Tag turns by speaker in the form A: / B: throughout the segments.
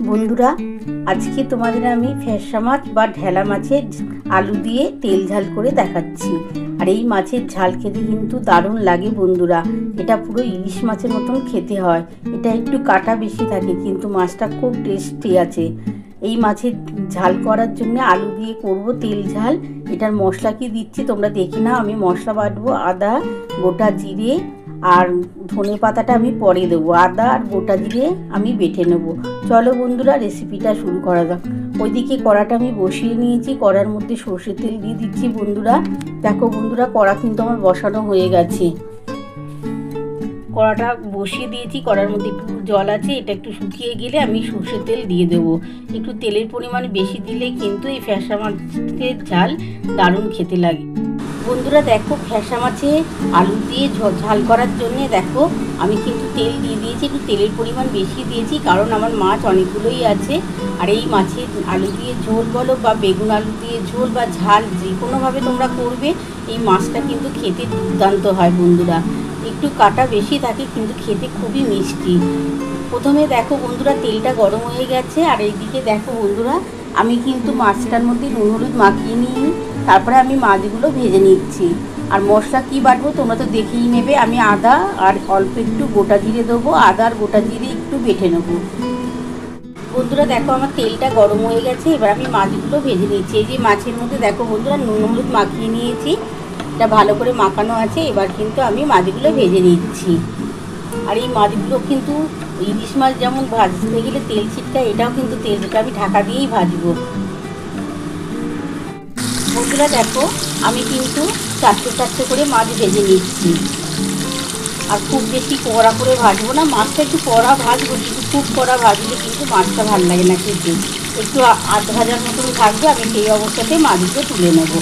A: বন্ধুরা, আজকে তোমাদের আমি ফ্যাসা মাছ বা ঢেলা মাছের আলু দিয়ে তেল ঝাল করে দেখাচ্ছি। আর এই মাছের ঝাল খেতে কিন্তু দারুণ লাগে বন্ধুরা। এটা পুরো ইলিশ মাছের মতন খেতে হয়। এটা একটু কাটা বেশি থাকে কিন্তু মাছটা খুব টেস্টি আছে। এই মাছের ঝাল করার জন্য আলু দিয়ে করব তেল ঝাল। এটার মশলা কি দিচ্ছি তোমরা দেখে নাও। আমি মশলা বাটবো আদা, গোটা জিরে আর ধনে পাতাটা আমি পরে দেবো। আদা আর গোটা জিরে আমি বেটে নেব। চলো বন্ধুরা, রেসিপিটা শুরু করা যাক। ওইদিকে কড়াটা আমি বসিয়ে নিয়েছি। কড়ার মধ্যে সর্ষের তেল দিয়ে দিচ্ছি বন্ধুরা। দেখো বন্ধুরা, কড়া কিন্তু আমার বসানো হয়ে গেছে। কড়াটা বসিয়ে দিয়েছি, কড়ার মধ্যে একটু জল আছে। এটা একটু শুকিয়ে গেলে আমি সর্ষের তেল দিয়ে দেবো। একটু তেলের পরিমাণ বেশি দিলে কিন্তু এই ফ্যাসা মাছের ঝাল দারুণ খেতে লাগে। বন্ধুরা দেখো, ফ্যাসা মাছে আলু দিয়ে ঝাল করার জন্যে দেখো আমি কিন্তু তেল দিয়ে দিয়েছি। একটু তেলের পরিমাণ বেশি দিয়েছি কারণ আমার মাছ অনেকগুলোই আছে। আর এই মাছের আলু দিয়ে ঝোল বলো বা বেগুন আলু দিয়ে ঝোল বা ঝাল যে কোনোভাবে তোমরা করবে, এই মাছটা কিন্তু খেতে দুর্দান্ত হয় বন্ধুরা। একটু কাটা বেশি থাকে কিন্তু খেতে খুবই মিষ্টি। প্রথমে দেখো বন্ধুরা, তেলটা গরম হয়ে গেছে। আর এইদিকে দেখো বন্ধুরা, আমি কিন্তু মাছটার মধ্যে নুন হলুদ মাখিয়ে নিই। তারপরে আমি মাছগুলো ভেজে নিচ্ছি। আর মশলা কি বাটবো তোমরা তো দেখেই নেবে। আমি আদা আর অল্প একটু গোটা জিরে দেবো। আদা আর গোটা জিরে একটু বেটে নেবো। বন্ধুরা দেখো, আমার তেলটা গরম হয়ে গেছে। এবার আমি মাছগুলো ভেজে নিচ্ছি। এই যে মাছের মধ্যে দেখো বন্ধুরা, নুন হলুদ মাখিয়ে নিয়েছি। এটা ভালো করে মাখানো আছে। এবার কিন্তু আমি মাছগুলো ভেজে নিচ্ছি। আর এই মাছগুলো কিন্তু ইলিশ মাছ যেমন ভাজতে গেলে তেল ছিটকায়, এটাও কিন্তু তেলটা আমি ঢাকা দিয়েই ভাজবো। বন্ধুরা দেখো, আমি কিন্তু চারটে চারটে করে মাছ ভেজে নিচ্ছি। আর খুব বেশি কড়া করে ভাজবো না। মাছটা একটু কড়া ভাজবো, কিন্তু খুব কড়া ভাজলে কিন্তু মাছটা ভালো লাগে না খেতে। একটু আধ ভাজার মতন থাকবে। আমি সেই অবস্থাতে মাছগুলো তুলে নেবো।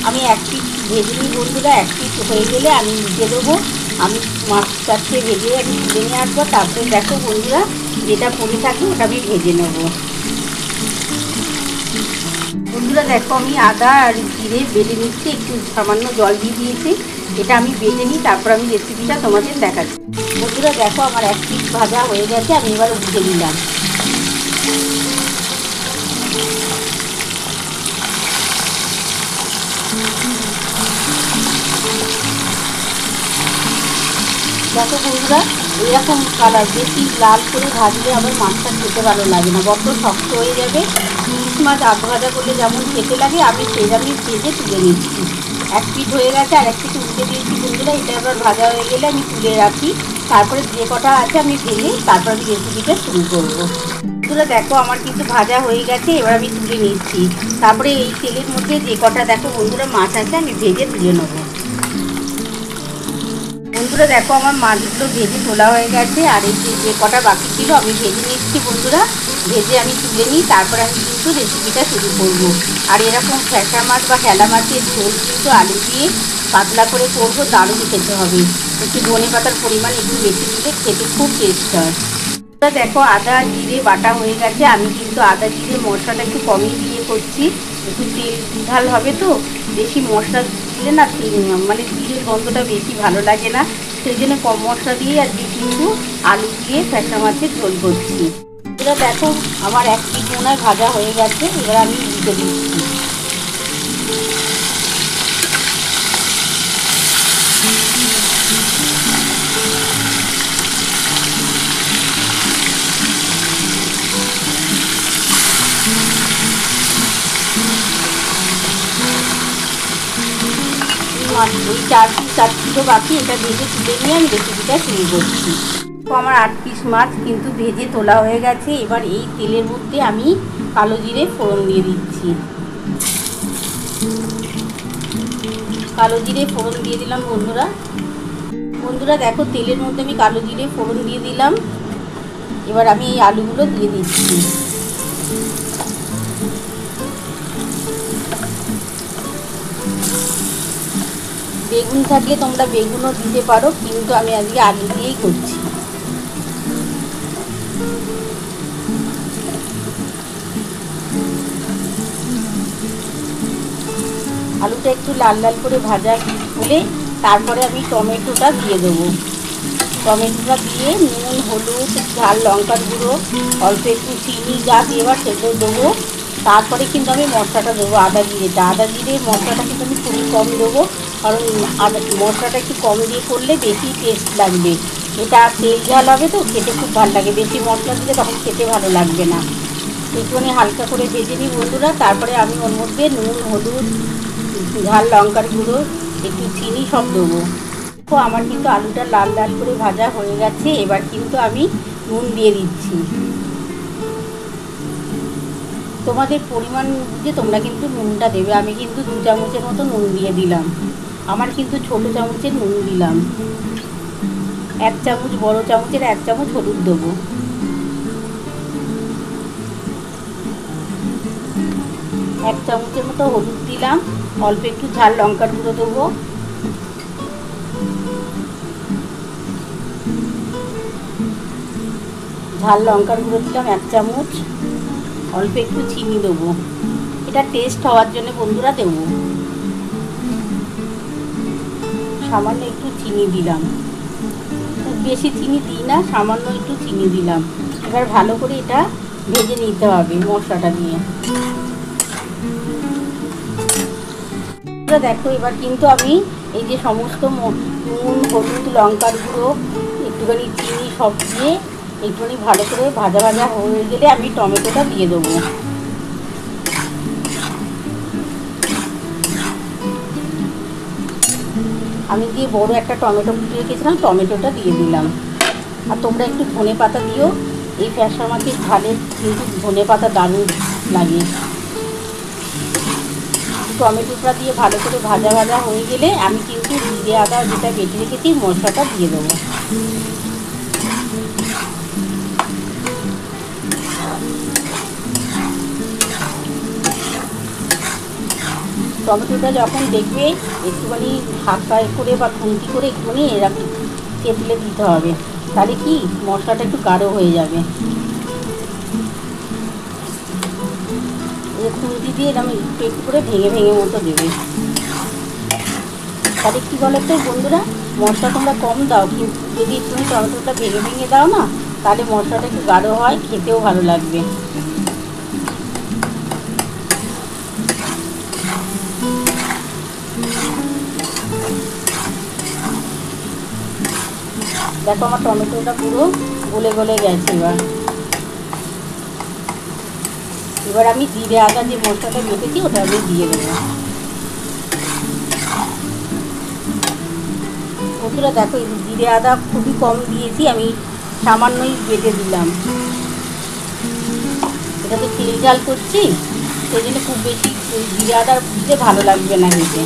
A: আমি এক পিস ভেজে নিই বন্ধুরা। এক পিস হয়ে গেলে আমি উঠে দেবো। আমি মাছ চারটে ভেজে আমি তুলে নিয়ে আসবো। তারপরে দেখো বন্ধুরা, যেটা পড়ে থাকবে ওটা আমি ভেজে নেবো। বন্ধুরা দেখো, আমি আদা আর জিরে বেটে নিচ্ছি। একটু সামান্য জল দিয়ে দিয়েছি। এটা আমি বেটে নিই, তারপর আমি রেসিপিটা তোমাদের দেখাচ্ছি। বন্ধুরা দেখো, আমার এক পিস ভাজা হয়ে গেছে। আমি এবার উঠে নিলাম। দেখো বন্ধুরা, এরকম কালার, বেশি লাল করে ভাজলে আবার মাছটা খেতে ভালো লাগে না, বড্ড শক্ত হয়ে যাবে। ইলিশ মাছ আধ ভাজা করলে যেমন খেতে লাগে আমি সেরকমই ভেজে তুলে নিচ্ছি। এক পিঠ হয়ে গেছে, আর এক পিঠ উল্টে দিয়েছি বন্ধুরা। এটা এবার ভাজা হয়ে গেলে আমি তুলে রাখি। তারপরে যে কটা আছে আমি ভেজে তারপর আমি রেসিপিটা শুরু করবো। বন্ধুরা দেখো, আমার কিন্তু ভাজা হয়ে গেছে। এবার আমি তুলে নিচ্ছি। তারপরে এই তেলের মধ্যে যে কটা দেখো বন্ধুরা মাছ আছে আমি ভেজে তুলে নেবো। বন্ধুরা দেখো, আমার মাছগুলো ভেজে তোলা হয়ে গেছে। আর এই যে কটা বাকি ছিল আমি ভেজে নিচ্ছি বন্ধুরা। ভেজে আমি তুলে নিই, তারপরে আমি কিন্তু রেসিপিটা শুরু করব। আর এরকম ফ্যাসা মাছ বা ঢেলা মাছের ঝোল কিন্তু আলু দিয়ে পাতলা করে করবো, দারুণ খেতে হবে। একটু ধনে পাতার পরিমাণ একটু বেশি দিলে খেতে খুব টেস্ট হয়। দেখো, আদা জিরে বাটা হয়ে গেছে। আমি কিন্তু আদা জিরে মশলাটা একটু কমই দিয়ে করছি। একটু তেল ঝাল হবে তো, বেশি মশলা দিলে না মানে জিরের গন্ধটা বেশি ভালো লাগে না। সেই জন্য কম মশলা দিয়ে আজকে কিন্তু আলু দিয়ে ফ্যাসা মাছের ঝোল করছি। এটা দেখো, আমার এক পিঠ মনে হয় ভাজা হয়ে গেছে। এবার আমি উল্টে দিচ্ছি। ওই 4 কিলো বাকি, এটা ভেজে তুলে নিয়ে আমি রেসিপিটা শুরু করছি। তো আমার 8 পিস মাছ কিন্তু ভেজে তোলা হয়ে গেছে। এবার এই তেলের মধ্যে আমি কালো জিরে ফোড়ন দিয়ে দিচ্ছি। কালো জিরে ফোড়ন দিয়ে দিলাম বন্ধুরা। বন্ধুরা দেখো, তেলের মধ্যে আমি কালো জিরে ফোড়ন দিয়ে দিলাম। এবার আমি এই আলুগুলো দিয়ে দিচ্ছি। বেগুন থাকলে তোমরা বেগুনও দিতে পারো, কিন্তু আমি আজকে আলু দিয়েই করছি। আলুটা একটু লাল লাল করে ভাজা হলে তারপরে আমি টমেটোটা দিয়ে দেবো। টমেটোটা দিয়ে নুন, হলুদ, ঝাল লঙ্কার গুঁড়ো, অল্প একটু চিনি যা দেওয়ার সেগুলো দেবো। তারপরে কিন্তু আমি মশলাটা দেবো, আদা জিরেটা। আদা জিরে মশলাটা কিন্তু আমি খুবই কম দেবো, কারণ মশলাটা একটু কম দিয়ে করলে বেশি টেস্ট লাগবে। এটা তেল ঝাল হবে তো খেতে খুব ভালো লাগে, বেশি মশলা দিলে তখন খেতে ভালো লাগবে না। একটুখানি হালকা করে ভেজে নিই বন্ধুরা। তারপরে আমি ওর মধ্যে নুন, হলুদ, ঝাল লঙ্কার গুঁড়ো, একটু চিনি সব দেবো। তো আমার কিন্তু আলুটা লাল লাল করে ভাজা হয়ে গেছে। এবার কিন্তু আমি নুন দিয়ে দিচ্ছি। তোমাদের পরিমাণ বুঝে তোমরা কিন্তু নুনটা দেবে। আমি কিন্তু 2 চামচের মতো নুন দিয়ে দিলাম। আমার কিন্তু ছোটো চামচের নুন দিলাম। 1 চামচ, বড় চামচের 1 চামচ হলুদ দেবো। এক চামচের মতো হলুদ দিলাম। অল্প একটু ঝাল লঙ্কার গুঁড়ো দেবো। ঝাল লঙ্কার গুঁড়ো দিলাম 1 চামচ। অল্প একটু চিনি দেবো, এটা টেস্ট হওয়ার জন্য বন্ধুরা দেবো। সামান্য একটু চিনি দিলাম, খুব বেশি চিনি দিই না, সামান্য একটু চিনি দিলাম। এবার ভালো করে এটা ভেজে নিতে হবে মশলাটা দিয়ে। দেখো এবার কিন্তু আমি এই যে সমস্ত নুন, হলুদ, লঙ্কার গুঁড়ো, একটুখানি চিনি সব দিয়ে একটুখানি ভালো করে ভাজা ভাজা হয়ে গেলে আমি টমেটোটা দিয়ে দেবো। আমি দিয়ে বড় একটা টমেটো কুটে রেখেছিলাম, টমেটোটা দিয়ে দিলাম। আর তোমরা একটু ধনে পাতা দিও, এই ফ্যাসা মাছের ঝালে কিন্তু ধনে পাতা দারুণ লাগে। টমেটোটা দিয়ে ভালো করে ভাজা ভাজা হয়ে গেলে আমি কিন্তু জিরে আদা যেটা বেটে রেখেছি মশলাটা দিয়ে দেবো। টমেটোটা যখন দেখবে একটুখানি হালকা করে বা খুন্তি করে একটুখানি এরকম চেতলে দিতে হবে, তাহলে কি মশলাটা একটু গাঢ় হয়ে যাবে। এই খুন্তি দিয়ে এরকম একটু একটু করে ভেঙে ভেঙে মতো দেবে। তাহলে কী বলো তো বন্ধুরা, মশলা তোমরা কম দাও, কিন্তু যদি তুমি টমেটোটা ভেঙে ভেঙে দাও না, তাহলে মশলাটা একটু গাঢ় হয়, খেতেও ভালো লাগবে। দেখো আমার টমেটোটা পুরো গলে গলে গেছে। এবার আমি জিরে আদা যে মশলাটা বেটেছি ওটা আমি দিয়ে দেবো। বন্ধুরা দেখো জিরে আদা খুবই কম দিয়েছি, আমি সামান্যই বেটে দিলাম। এটা তো তেল ঝাল করছি, সেই জন্য খুব বেশি জিরে আদা দিতে ভালো লাগবে না খেতে।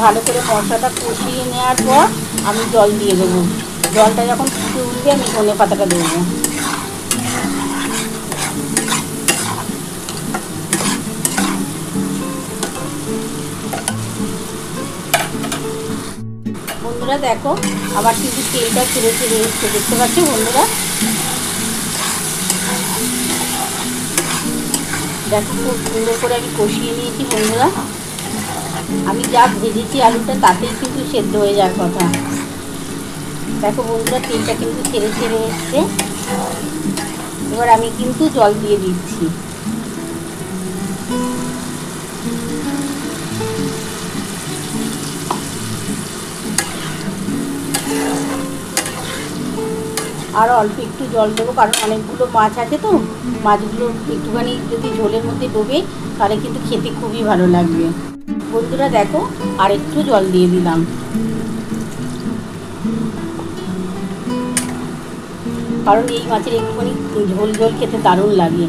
A: ভালো করে মশলাটা কষিয়ে নেওয়ার পর আমি জল দিয়ে দেবো। জলটা যখন ফুটে উঠবে আমি ধনে পাতাটা দেবো। বন্ধুরা দেখো আমার কিন্তু তেলটা ছেড়ে ছেড়ে এসছে, দেখতে পাচ্ছ বন্ধুরা। দেখো খুব সুন্দর করে আমি কষিয়ে নিয়েছি বন্ধুরা। আমি যা ভেজেছি আলুটা তাতেই কিন্তু সেদ্ধ হয়ে যাওয়ার কথা। দেখো বন্ধুরা তেলটা কিন্তু ছেড়ে ছেড়ে এসছে। এবার আমি কিন্তু জল দিয়ে দিচ্ছি। আর অল্প একটু জল দেবো, কারণ অনেকগুলো মাছ আছে তো, মাছগুলো একটুখানি যদি ঝোলের মধ্যে ডোবে তাহলে কিন্তু খেতে খুবই ভালো লাগবে। বন্ধুরা দেখো আর একটু জল দিয়ে দিলাম, কারণ এই মাছের একটুখানি ঝোল ঝোল খেতে দারুণ লাগে।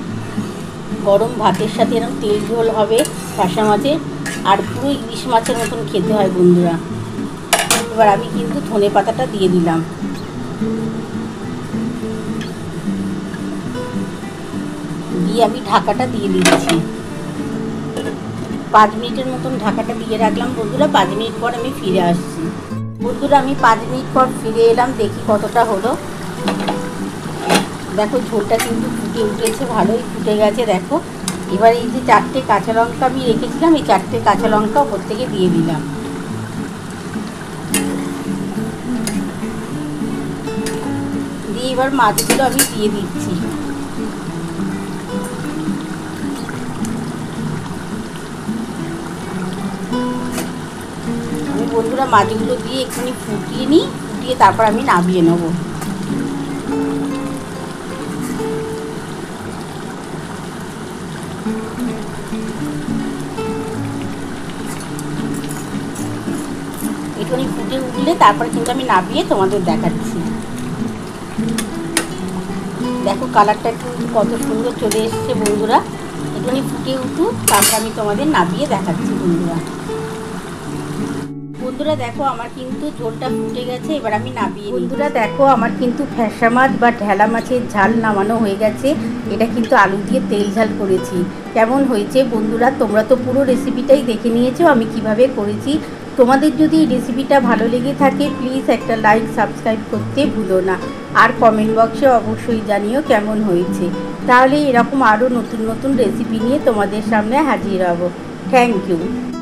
A: গরম ভাতের সাথে এরকম তেল ঝোল হবে ফ্যাসা মাছের, আর পুরো ইলিশ মাছের মতন খেতে হয় বন্ধুরা। এবার আমি কিন্তু ধনে পাতাটা দিয়ে দিলাম। দিয়ে আমি ঢাকাটা দিয়ে দিচ্ছি। 5 মিনিটের মতন ঢাকাটা দিয়ে রাখলাম বন্ধুরা। 5 মিনিট পর আমি ফিরে আসছি। বন্ধুরা আমি 5 মিনিট পর ফিরে এলাম, দেখি কতটা হলো। দেখো ঝোলটা কিন্তু ফুটে উঠেছে, ভালোই ফুটে গেছে। দেখো এবার এই যে 4টে কাঁচা লঙ্কা আমি রেখেছিলাম, এই 4টে কাঁচা লঙ্কা ওপর থেকে দিয়ে দিলাম। দিয়ে এবার মাছগুলো আমি দিয়ে দিচ্ছি। আমি বন্ধুরা মাছগুলো দিয়ে একটুখানি ফুটিয়ে নিই, ফুটিয়ে তারপর আমি নামিয়ে নেব। একটুখানি ফুটে উঠলে তারপরে কিন্তু আমি নামিয়ে তোমাদের দেখাচ্ছি। দেখো কালারটা একটু কত সুন্দর চলে এসছে বন্ধুরা। একটুখানি ফুটে উঠুক, তারপর আমি তোমাদের নামিয়ে দেখাচ্ছি বন্ধুরা। বন্ধুরা দেখো আমার কিন্তু ঝোলটা ফুটে গেছে, এবার আমি নামিয়ে। বন্ধুরা দেখো আমার কিন্তু ফ্যাসা মাছ বা ঢেলা মাছের ঝাল নামানো হয়ে গেছে। এটা কিন্তু আলু দিয়ে তেল ঝাল করেছি। কেমন হয়েছে বন্ধুরা? তোমরা তো পুরো রেসিপিটাই দেখে নিয়েছো আমি কিভাবে করেছি। তোমাদের যদি এই রেসিপিটা ভালো লেগে থাকে প্লিজ একটা লাইক সাবস্ক্রাইব করতে ভুলো না, আর কমেন্ট বক্সে অবশ্যই জানিও কেমন হয়েছে। তাহলে এরকম আরও নতুন নতুন রেসিপি নিয়ে তোমাদের সামনে হাজির হব। Thank you.